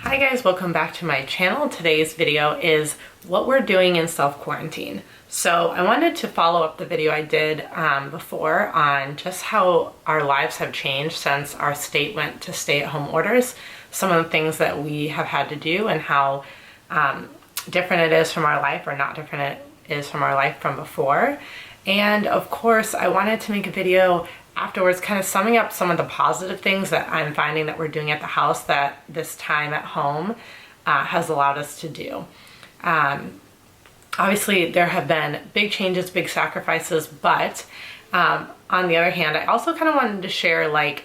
Hi guys, welcome back to my channel. Today's video is what we're doing in self-quarantine. So I wanted to follow up the video I did before on just how our lives have changed since our state went to stay-at-home orders, some of the things that we have had to do and how different it is from our life or not different it is from our life from before. And of course, I wanted to make a video afterwards kind of summing up some of the positive things that I'm finding that we're doing at the house that this time at home has allowed us to do. Obviously, there have been big changes, big sacrifices, but on the other hand, I also kind of wanted to share like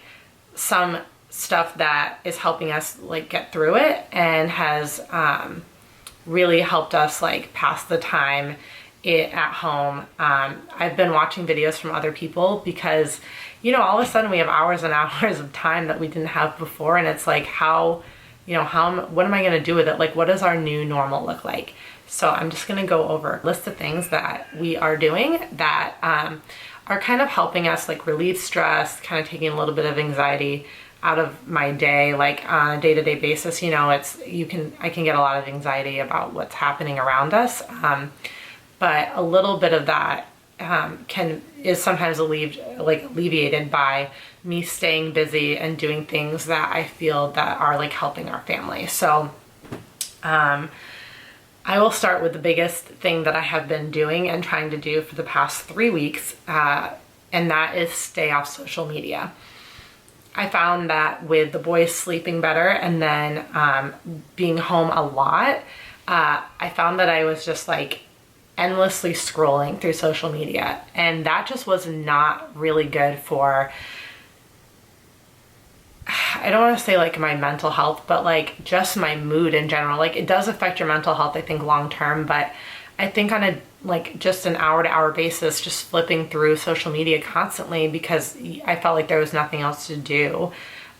some stuff that is helping us like get through it and has really helped us like pass the time at home. I've been watching videos from other people because, you know, all of a sudden we have hours and hours of time that we didn't have before, and it's like what am I gonna do with it? Like, what does our new normal look like? So I'm just gonna go over a list of things that we are doing that are kind of helping us like relieve stress, kind of taking a little bit of anxiety out of my day, like on a day-to-day basis. You know, I can get a lot of anxiety about what's happening around us. But a little bit of that is sometimes alleviated by me staying busy and doing things that I feel that are like helping our family. So I will start with the biggest thing that I have been doing and trying to do for the past 3 weeks, and that is stay off social media. I found that with the boys sleeping better and then being home a lot, I found that I was just like endlessly scrolling through social media, and that just was not really good for, I don't want to say like my mental health, but like just my mood in general. Like, it does affect your mental health, I think, long term, but I think on just an hour to hour basis, just flipping through social media constantly because I felt like there was nothing else to do,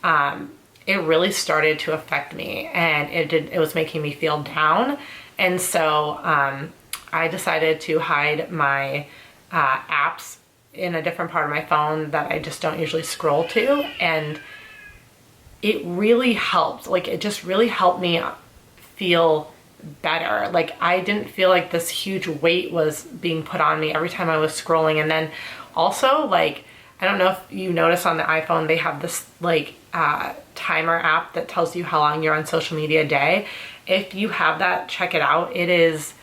it really started to affect me, and it was making me feel down. And so I decided to hide my apps in a different part of my phone that I just don't usually scroll to, and it really helped. Like, it just really helped me feel better. Like, I didn't feel like this huge weight was being put on me every time I was scrolling. And then also, like, I don't know if you notice on the iPhone, they have this like timer app that tells you how long you're on social media a day. If you have that, check it out. It is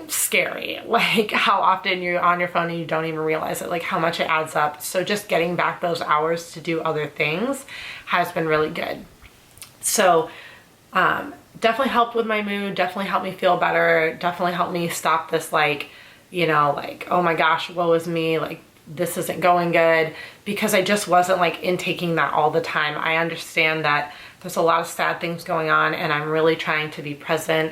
scary, like how often you're on your phone and you don't even realize it, like how much it adds up. So just getting back those hours to do other things has been really good. So definitely helped with my mood, definitely helped me feel better, definitely helped me stop this like, you know, like, oh my gosh, woe is me, like this isn't going good, because I just wasn't like intaking that all the time. I understand that there's a lot of sad things going on, and I'm really trying to be present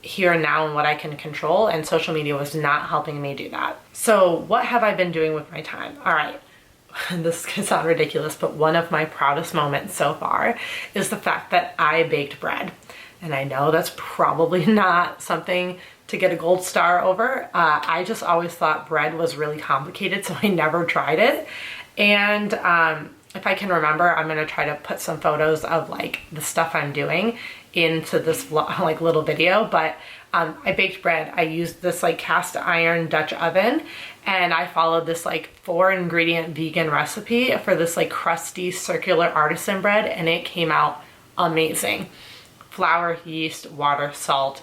here and now and what I can control, and social media was not helping me do that. So what have I been doing with my time? All right, this can sound ridiculous, but one of my proudest moments so far is the fact that I baked bread. And I know that's probably not something to get a gold star over. I just always thought bread was really complicated, so I never tried it. And if I can remember, I'm gonna try to put some photos of like the stuff I'm doing into this like little video. But I baked bread. I used this like cast iron Dutch oven, and I followed this like 4-ingredient vegan recipe for this like crusty circular artisan bread, and it came out amazing. Flour, yeast, water, salt,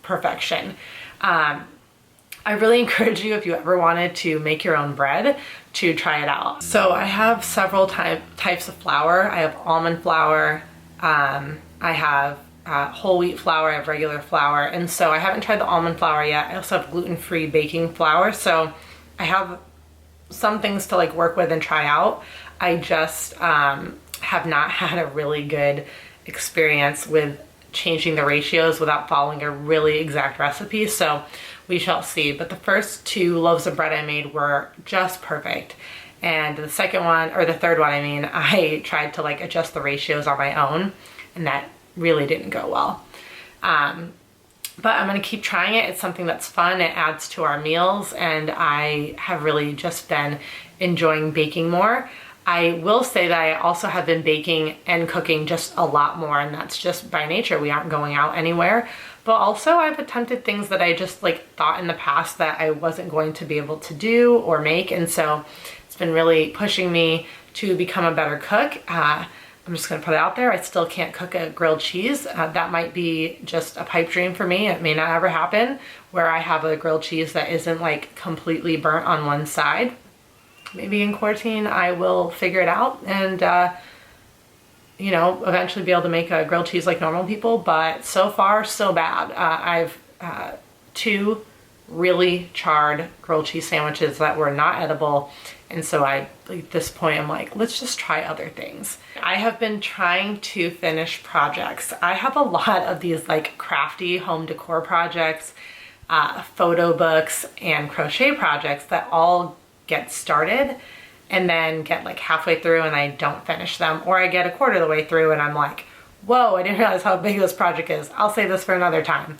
perfection. I really encourage you, if you ever wanted to make your own bread, to try it out. So I have several types of flour. I have almond flour, I have whole wheat flour, I have regular flour, and so I haven't tried the almond flour yet. I also have gluten-free baking flour, so I have some things to like work with and try out. I just have not had a really good experience with changing the ratios without following a really exact recipe, so we shall see. But the first 2 loaves of bread I made were just perfect, and the second one, or the third one I mean, I tried to like adjust the ratios on my own, and that really didn't go well. But I'm gonna keep trying it. It's something that's fun, it adds to our meals, and I have really just been enjoying baking more. I will say that I also have been baking and cooking just a lot more, and that's just by nature. We aren't going out anywhere. But also I've attempted things that I just like thought in the past that I wasn't going to be able to do or make. And so it's been really pushing me to become a better cook. I'm just gonna put it out there. I still can't cook a grilled cheese. That might be just a pipe dream for me. It may not ever happen where I have a grilled cheese that isn't like completely burnt on one side. Maybe in quarantine I will figure it out and you know, eventually be able to make a grilled cheese like normal people, but so far so bad. I've 2 really charred grilled cheese sandwiches that were not edible, and so at this point I'm like, let's just try other things. I have been trying to finish projects. I have a lot of these like crafty home decor projects, photo books, and crochet projects that all get started and then get like halfway through and I don't finish them, or I get a quarter of the way through and I'm like, whoa, I didn't realize how big this project is. I'll save this for another time.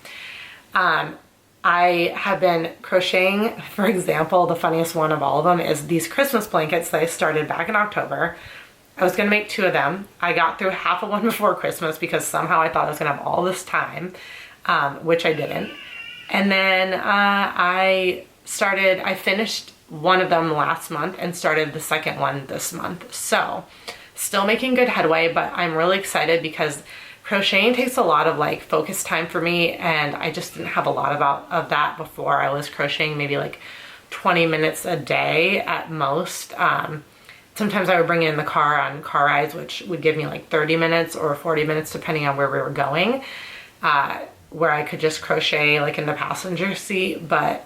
I have been crocheting, for example, the funniest one of all of them is these Christmas blankets that I started back in October. I was gonna make 2 of them. I got through half of one before Christmas because somehow I thought I was gonna have all this time, which I didn't. And then I finished one of them last month and started the second one this month. So still making good headway, but I'm really excited because crocheting takes a lot of like focus time for me, and I just didn't have a lot of that before. I was crocheting maybe like 20 minutes a day at most. Sometimes I would bring it in the car on car rides, which would give me like 30 minutes or 40 minutes depending on where we were going, where I could just crochet like in the passenger seat. But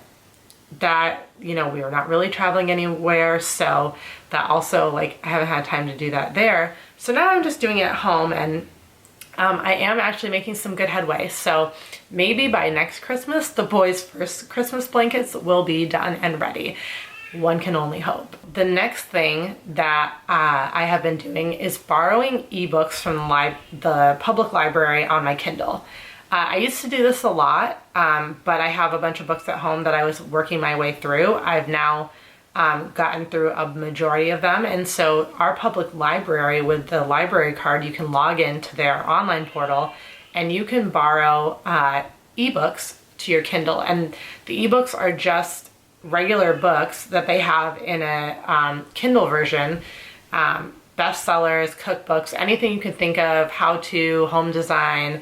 that, you know, we were not really traveling anywhere, so that also like I haven't had time to do that there. So now I'm just doing it at home, and I am actually making some good headway. So maybe by next Christmas, the boys' first Christmas blankets will be done and ready. One can only hope. The next thing that I have been doing is borrowing ebooks from the public library on my Kindle. I used to do this a lot, but I have a bunch of books at home that I was working my way through. I've now gotten through a majority of them, and so our public library, with the library card, you can log into their online portal and you can borrow ebooks to your Kindle. And the ebooks are just regular books that they have in a Kindle version, bestsellers, cookbooks, anything you can think of, how-to, home design,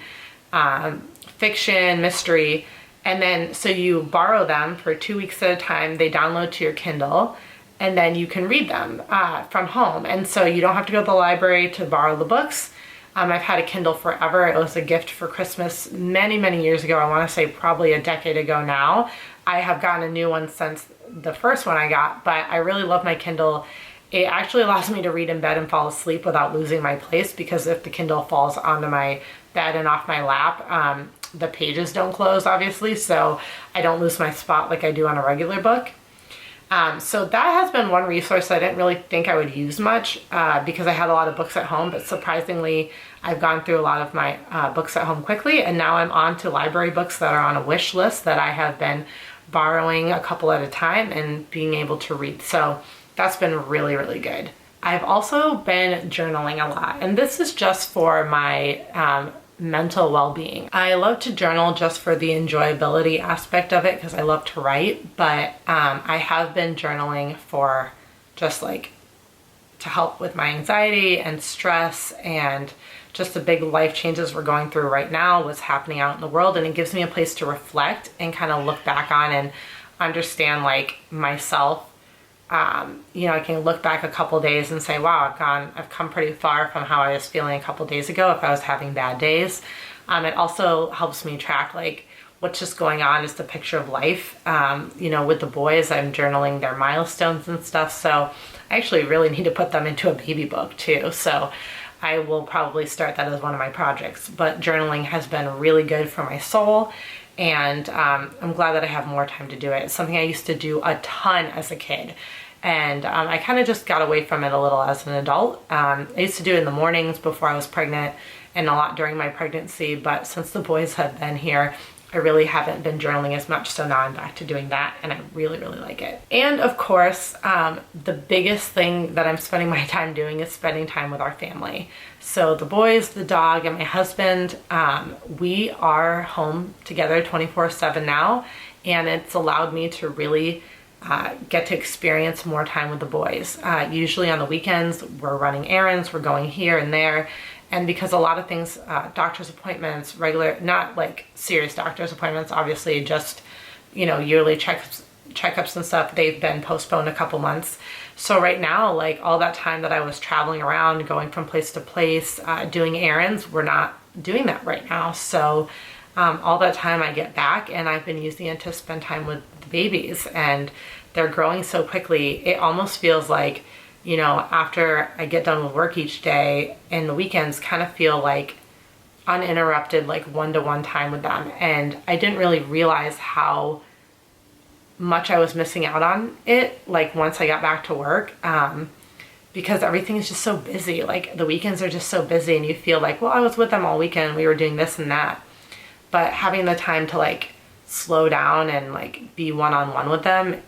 fiction, mystery. And then so you borrow them for 2 weeks at a time. They download to your Kindle, and then you can read them from home. And so you don't have to go to the library to borrow the books. I've had a Kindle forever. It was a gift for Christmas many, many years ago. I want to say probably a decade ago now. I have gotten a new one since the first one I got, but I really love my Kindle. It actually allows me to read in bed and fall asleep without losing my place, because if the Kindle falls onto my bed and off my lap, the pages don't close, obviously, so I don't lose my spot like I do on a regular book. So that has been one resource I didn't really think I would use much because I had a lot of books at home, but surprisingly, I've gone through a lot of my books at home quickly, and now I'm on to library books that are on a wish list that I have been borrowing a couple at a time and being able to read. So that's been really, really good. I've also been journaling a lot, and this is just for my mental well-being. I love to journal just for the enjoyability aspect of it because I love to write, but I have been journaling for just like to help with my anxiety and stress and just the big life changes we're going through right now, what's happening out in the world, and it gives me a place to reflect and kind of look back on and understand like myself. You know, I can look back a couple days and say, wow, I've come pretty far from how I was feeling a couple days ago if I was having bad days. It also helps me track like what's just going on as the picture of life. You know, with the boys, I'm journaling their milestones and stuff. So I actually really need to put them into a baby book too. So I will probably start that as one of my projects. But journaling has been really good for my soul. And I'm glad that I have more time to do it. It's something I used to do a ton as a kid. And I kind of just got away from it a little as an adult. I used to do it in the mornings before I was pregnant and a lot during my pregnancy. But since the boys have been here, I really haven't been journaling as much, so now I'm back to doing that, and I really, really like it. And of course, the biggest thing that I'm spending my time doing is spending time with our family. So the boys, the dog, and my husband, we are home together 24/7 now, and it's allowed me to really get to experience more time with the boys. Usually on the weekends, we're running errands, we're going here and there. And because a lot of things, doctor's appointments, regular, not like serious doctor's appointments, obviously just, yearly checkups and stuff, they've been postponed a couple months. So right now, like all that time that I was traveling around, going from place to place, doing errands, we're not doing that right now. So all that time I get back, and I've been using it to spend time with the babies, and they're growing so quickly. It almost feels like, after I get done with work each day, and the weekends kind of feel like uninterrupted, like one-to-one time with them. And I didn't really realize how much I was missing out on it, like once I got back to work, because everything is just so busy. Like the weekends are just so busy, and you feel like, well, I was with them all weekend, we were doing this and that. But having the time to like slow down and like be one-on-one with them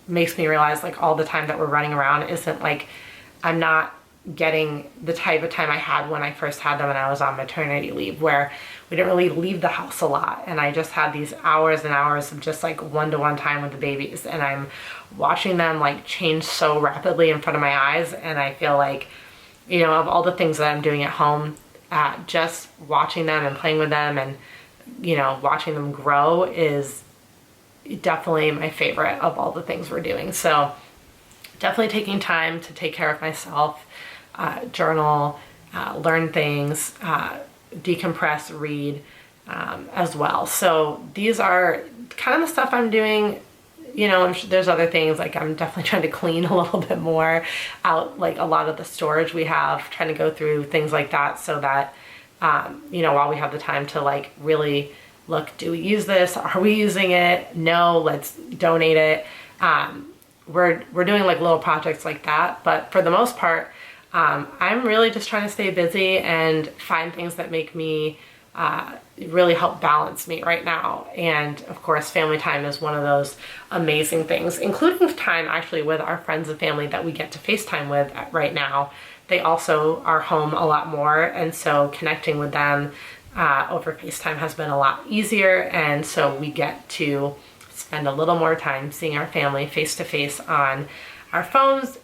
makes me realize like all the time that we're running around isn't like, I'm not getting the type of time I had when I first had them when I was on maternity leave, where we didn't really leave the house a lot, and I just had these hours and hours of just like one-to-one time with the babies, and I'm watching them like change so rapidly in front of my eyes. And I feel like, of all the things that I'm doing at home, just watching them and playing with them and watching them grow is definitely my favorite of all the things we're doing. So definitely taking time to take care of myself, journal, learn things, decompress, read, as well. So these are kind of the stuff I'm doing. I'm sure there's other things, like I'm definitely trying to clean a little bit more out, like a lot of the storage we have, trying to go through things like that, so that while we have the time to like really look, do we use this? Are we using it? No, let's donate it. We're doing like little projects like that, but for the most part, I'm really just trying to stay busy and find things that make me really help balance me right now. And of course, family time is one of those amazing things, including time actually with our friends and family that we get to FaceTime with right now. They also are home a lot more, and so connecting with them over FaceTime has been a lot easier, and so we get to spend a little more time seeing our family face to face on our phones.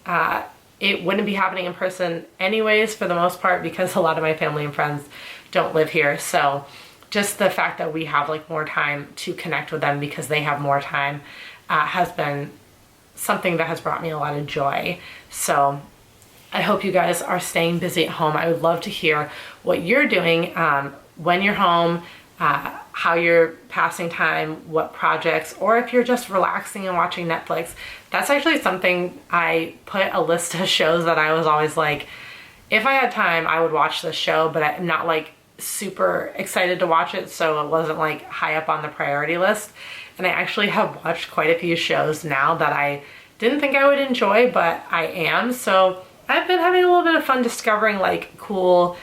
It wouldn't be happening in person anyways for the most part, because a lot of my family and friends don't live here. So just the fact that we have like more time to connect with them because they have more time has been something that has brought me a lot of joy. So I hope you guys are staying busy at home. I would love to hear what you're doing when you're home, how you're passing time, what projects, or if you're just relaxing and watching Netflix. That's actually something I put a list of shows that I was always like, if I had time, I would watch this show, but I'm not like super excited to watch it, so it wasn't like high up on the priority list. And I actually have watched quite a few shows now that I didn't think I would enjoy, but I am. So I've been having a little bit of fun discovering like cool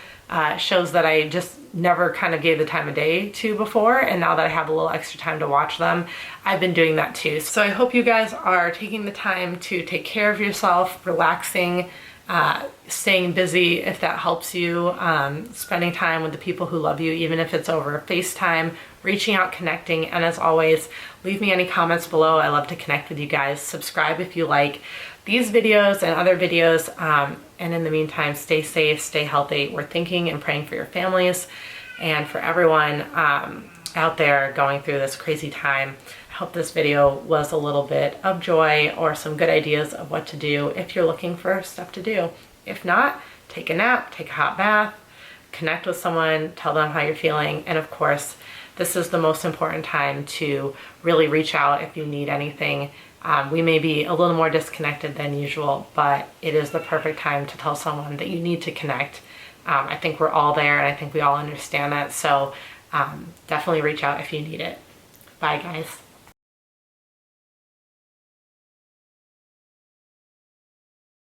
shows that I just never kind of gave the time of day to before, and now that I have a little extra time to watch them, I've been doing that too. So I hope you guys are taking the time to take care of yourself, relaxing, staying busy if that helps you, spending time with the people who love you, even if it's over FaceTime, reaching out, connecting, and as always, leave me any comments below. I love to connect with you guys. Subscribe if you like these videos and other videos, and in the meantime, stay safe, stay healthy. We're thinking and praying for your families and for everyone out there going through this crazy time. I hope this video was a little bit of joy or some good ideas of what to do if you're looking for stuff to do. If not, take a nap, take a hot bath, connect with someone, tell them how you're feeling, and of course, this is the most important time to really reach out if you need anything. We may be a little more disconnected than usual, but it is the perfect time to tell someone that you need to connect. I think we're all there, and I think we all understand that, so definitely reach out if you need it. Bye, guys.